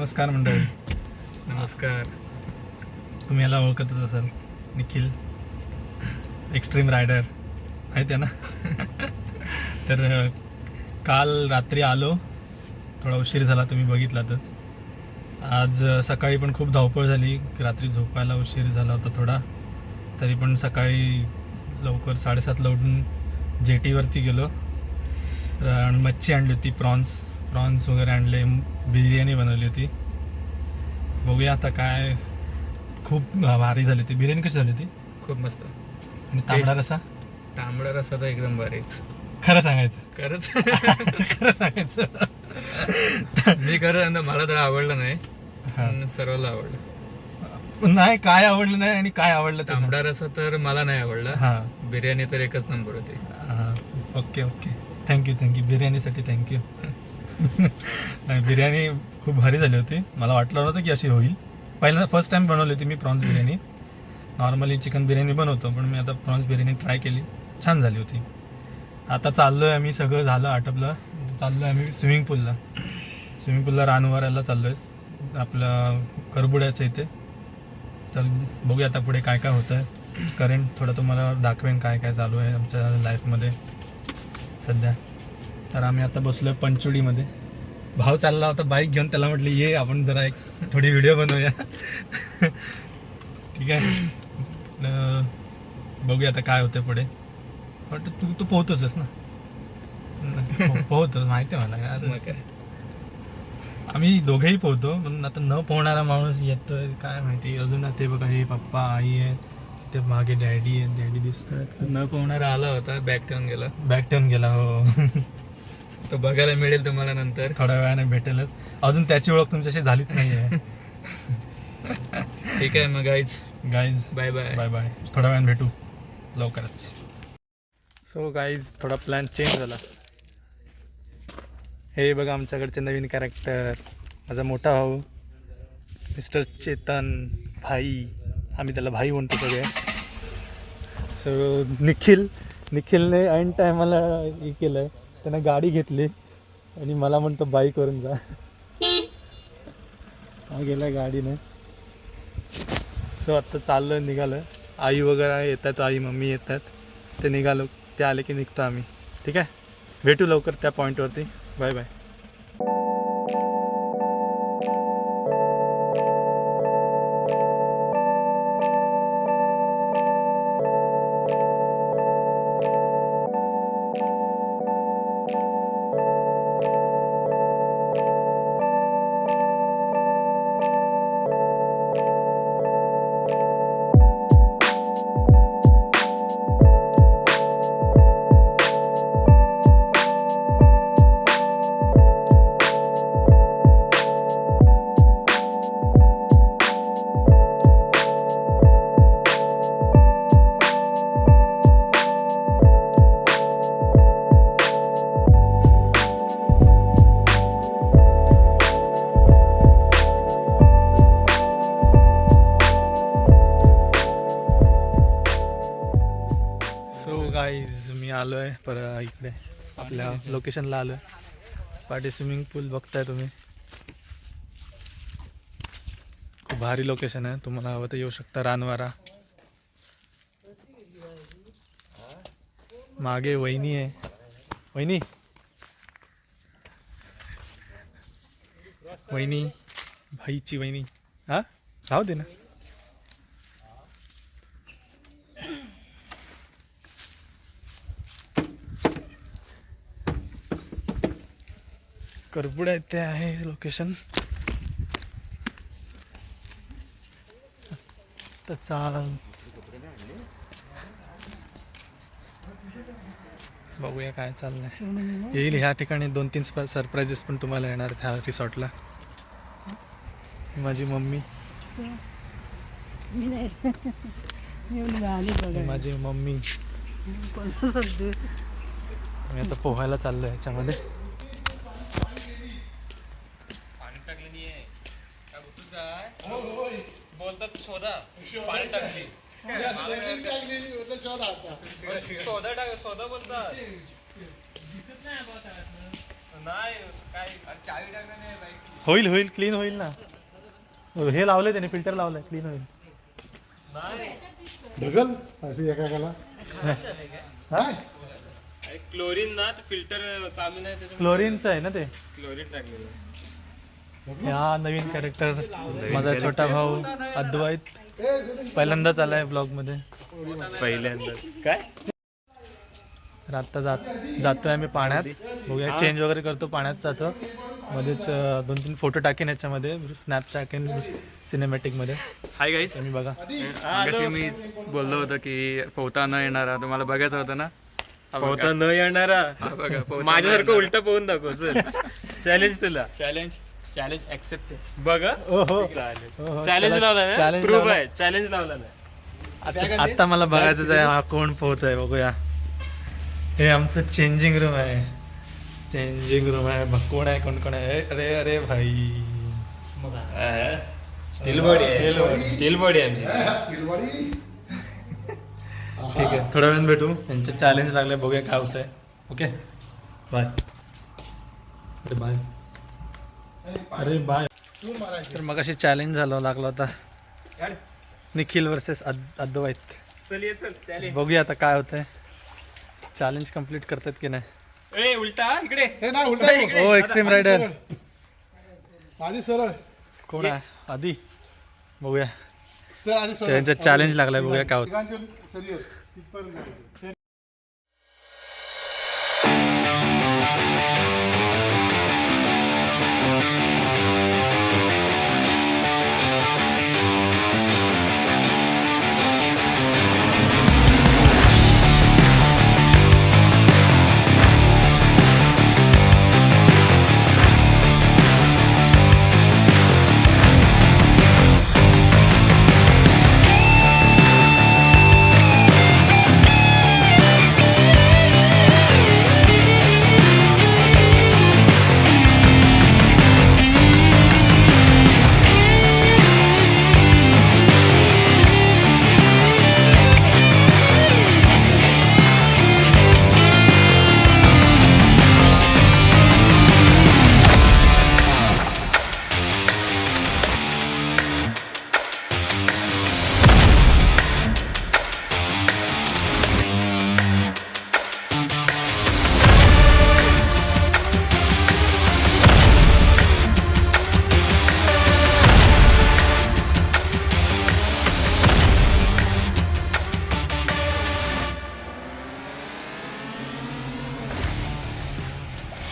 नमस्कार मंडळी. नमस्कार. तुम्ही याला ओळखतच असाल, निखिल एक्स्ट्रीम रायडर माहिती आहे ना. तर काल रात्री आलो, थोडा उशीर झाला, तुम्ही बघितलातच. आज सकाळी पण खूप धावपळ झाली, रात्री झोपायला उशीर झाला होता थोडा, तरी पण सकाळी लवकर 7:30ला उठून जेटीवरती गेलो आणि मच्छी आणली होती, प्रॉन्स वगैरे आणले, बिर्याणी बनवली होती. बघूया आता काय. खूप भारी झाली होती बिर्याणी. कशी झाली होती? खूप मस्त. आणि तांबडा रसा? तांबडा रसा तर एकदम भारीच. खरं सांगायचं? खरंच. खरं सांगायचं मी खरं मला तर आवडलं नाही, पण सर्वांना आवडलं. नाही, काय आवडलं नाही आणि काय आवडलं? तांबडा रसा तर मला नाही आवडला. हां, बिर्याणी तर एकच नंबर होती. हां. ओके ओके, थँक्यू बिर्याणीसाठी थँक्यू. नाही, बिर्याणी खूप भारी झाली होती. मला वाटलं नव्हतं की अशी होईल. पहिल्यांदा फर्स्ट टाइम बनवली होती मी prawns biryani. Normally chicken biryani बनवतो, पण मी आता प्रॉन्स बिर्याणी ट्राय केली, छान झाली होती. आता चाललो आहे आम्ही, सगळं झालं आटपलं, चाललो आहे आम्ही स्विमिंग पूलला रानवारायला चाललो आहे, आपलं करबुड्याच्या इथे. तर बघूया आता पुढे काय काय होतं आहे. करेंट थोडं तुम्हाला दाखवेन काय काय चालू आहे आमच्या लाईफमध्ये सध्या. तर आम्ही आता बसलो आहे पंचुडीमध्ये. भाव चालला होता बाईक घेऊन, त्याला म्हटलं ये आपण जरा एक थोडी व्हिडिओ बनवूया. ठीक आहे. बघूया आता काय होतं पुढे. वाटतं तू पोहतोच ना? पोहतो, माहिती आहे मला यार. आम्ही दोघेही पोहतो, पण आता न पोहणारा माणूस येतोय काय माहिती. अजून ते बघा, हे पप्पा आई आहेत, ते मागे डॅडी आहेत, डॅडी दिसतात. न पोहणारा आला होता, बॅग ठेवून गेला. हो. तो बघायला मिळेल तुम्हाला नंतर, थोड्या वेळाने भेटेलच. अजून त्याची ओळख तुमच्याशी झालीच नाही आहे. ठीक आहे मग गाईज बाय बाय. बाय. थोड्या वेळाने भेटू लवकरच. सो गाईज, थोडा प्लॅन चेंज झाला. हे बघा आमच्याकडचे नवीन कॅरेक्टर, माझा मोठा भाऊ मिस्टर चेतन भाई. आम्ही त्याला भाई म्हणतो सगळे. सो निखिलने ऐन टायमाला हे केलं आहे, त्यानं गाडी घेतली आणि मला म्हणतो बाईकवरून जा. हा गेला गाडीने. सो आत्ता चाललं, निघालं. आई वगैरे येतात, आई मम्मी येतात, ते निघालो. ते आले की निघतो आम्ही. ठीक आहे, भेटू लवकर त्या पॉईंटवरती. Bye bye. गाईज, मी आलो आहे परत इकडे आपल्या लोकेशनला आलो आहे. पाठी स्विमिंग पूल बघताय तुम्ही. खूप भारी लोकेशन आहे, तुम्हाला हवं तर येऊ शकता. रानवारा. मागे वहिनी आहे, वहिनी भाईची वहिनी. हा, राहू दे ना. करबुडा इथे आहे लोकेशन. तर चाल बघूया काय चाललंय. येईल ह्या ठिकाणी 2-3 सरप्राईजेस पण तुम्हाला येणार ह्या रिसॉर्टला. माझी मम्मी, माझी मम्मी. मी आता पोहायला चाललोय ह्याच्यामध्ये. बोलतात शोधा, पाणी टाकली. शोधा बोलतात. होईल होईल क्लीन होईल ना. हे लावलंय त्याने फिल्टर लावलंय क्लीन होईल. ढगल अशी एकाला हा क्लोरीन ना फिल्टर चालू नाही त्याच्यामुळे क्लोरीनचं आहे ना ते. क्लोरीन टाकलेलं. हा नवीन कॅरेक्टर माझा छोटा भाऊ अद्वैत पहिल्यांदाच आलाय ब्लॉग मध्ये. पहिल्यांदा काय तर आत्ता जातोय आम्ही पाण्यात. बघूया चेंज वगैरे करतो पाण्यात जातो. मध्येच 2-3 फोटो टाकेन याच्यामध्ये स्नॅप टाकेन सिनेमॅटिकमध्ये. हाय गाईस तुम्ही बघा. कशी मी बोललो होतो की पोहता न येणारा तुम्हाला बघायचं होतं ना. पोहता न येणारा बघा पोहता माझ्यासारखं उलटा पोहून दाखव सर. चॅलेंज तुला चॅलेंज ऍक्सेप्ट. बघ हं. ओहो चालेल चॅलेंज लावला ना challenge प्रूफ लावला. आहे चॅलेंज लावला ना. आता मला बघायचंच आहे हा कोण पोहतोय. बघूया. हे आमचं चेंजिंग रूम आहे. चेंजिंग रूम आहे. बघ कोण आहे कोण कोण आहे. अरे अरे भाई स्टील बॉडी स्टील बॉडी आमची. स्किलवाडी ठीक आहे थोड्या वेळाने भेटू. यांचे चॅलेंज लागले बघूया काय होतंय. Okay bye. अरे बाय अरे बाय. तर मग अशी चॅलेंज झालं लागलं होता निखिल वर्सेस अद्वैत. चल ये चल चॅलेंज. बघूया आता काय होतंय. चॅलेंज कम्प्लीट करतात की नाही. ए उलटा इकडे. हे नाही उलटा ओ एक्स्ट्रीम रायडर आधी सरळ कोण आहे आधी. बघूया चल आधी सरळ त्यांचा चॅलेंज लागलाय. बघूया काय होतं. तिघांचे शरीर तिथपर्यंत जायचं.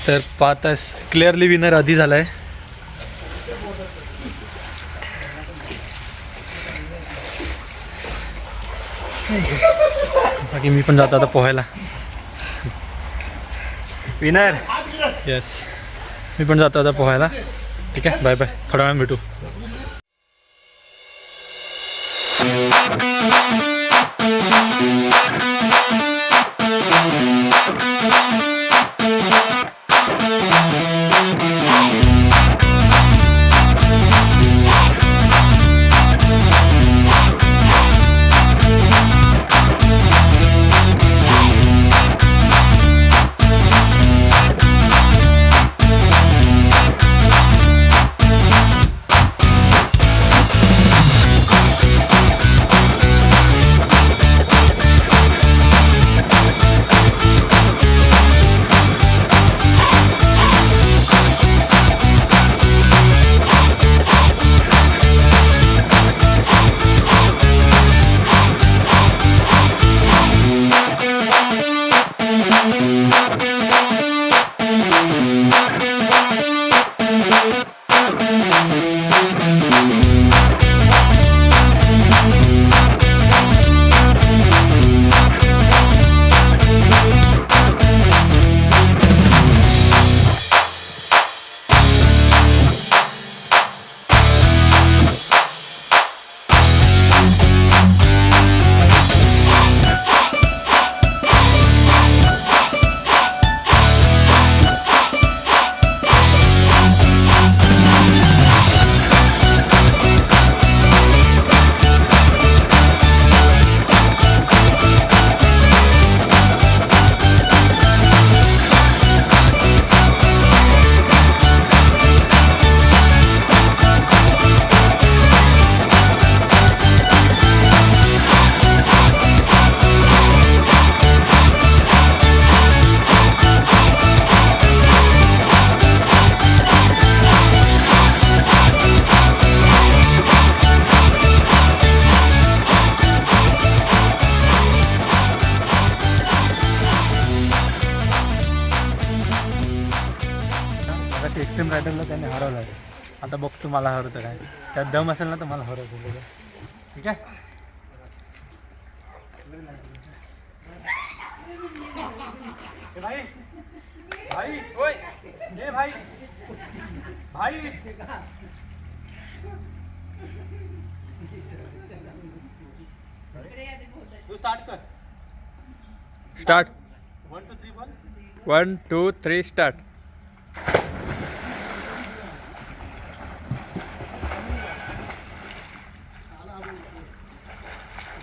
तर पाहतास क्लिअरली विनर आधी झालाय. बाकी मी पण जातो आता पोहायला. विनर. येस मी पण जातो आता पोहायला. ठीक आहे बाय बाय. थोड्या वेळाने भेटू. एक्स्ट्रीम रायडरला त्याने हरवलं आहे. आता बघतो मला हरवतं काय. त्यात दम असेल ना तर मला हरवतो बघा. ठीक आहे. भाई भाई ओय ए भाई भाई तू स्टार्ट कर. स्टार्ट 1 2 3 बोल. 1 2 3 स्टार्ट.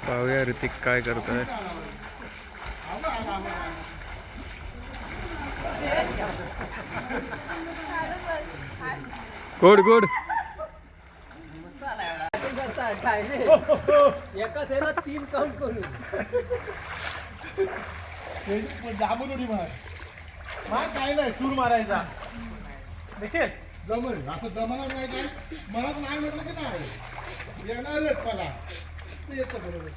पाहूया ऋतिक काय करतोय. Good good. दाबून उडी मार. मार काय नाही, सूर मारायचा. देखील जमल असं जमणार नाही काय. मला पण नाही म्हटलं की नाही येणारच मला. ते येतं बरोबर.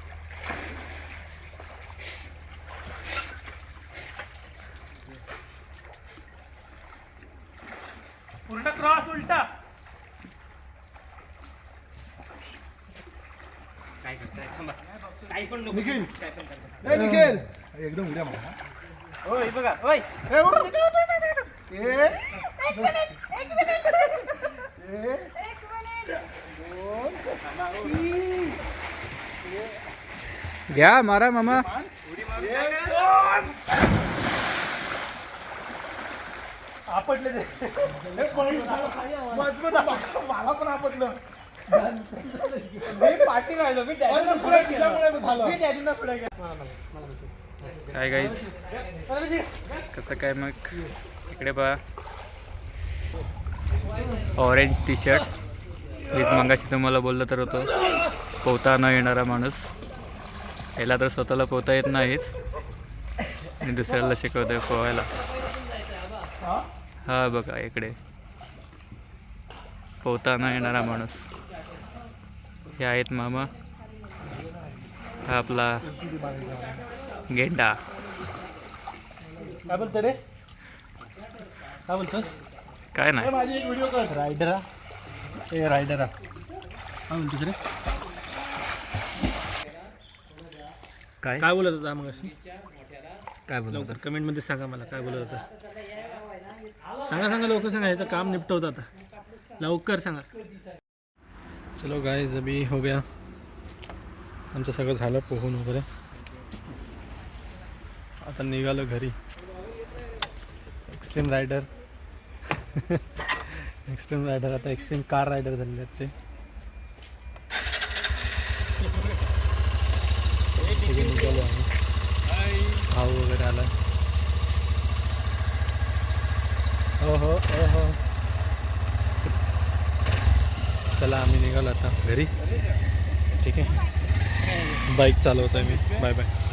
पूर्ण क्रॉस उलटा. निखिल ए निखिल एकदम उड्या मारा. ओय बघा ओय. ए उठ, उठ, उठ, उठ, उठ. ए घ्या मारा मामा. आपटले ते. मजबूत मला पण आपटलं. मी पाठी राहिलो. मी अरे पुढे तुझ्यामुळे झालं. डॅडीना पुढे गेलो. काय गाईज कसं काय मग इकडे पहा. ऑरेंज टी शर्ट मी मगाशी तुम्हाला बोललं तर होतो पोहता न येणारा माणूस. याला तर स्वतःला पोहता येत नाहीच आणि दुसऱ्याला शिकवतोय पोहायला. हा बघा इकडे पोहता न येणारा माणूस. हे आहेत मामा. हा आपला गेंडा. काय बोलतो रे. काय बोलतोस. काय नाही माझी एक व्हिडिओ कर. रायडरा. ए रायडरा. काय बोलतोस रे. काय बोलत होता मग अशी. काय लवकर कमेंटमध्ये सांगा मला काय बोलत होता. सांगा सांगा लवकर सांगा. याचं काम निपटवतं आता. लवकर सांगा. चलो गाइस अभी हो गया. आमचं सगळं झालं पोहून वगैरे. आता निघालो घरी. एक्स्ट्रीम रायडर एक्स्ट्रीम रायडर आता एक्स्ट्रीम कार रायडर झालेले आहेत ते. निघालो आम्ही. भाऊ वगैरे आला. हो हो हो हो. चला आम्ही निघालो आता घरी. ठीक आहे. बाईक चालवतोय मी. Bye bye.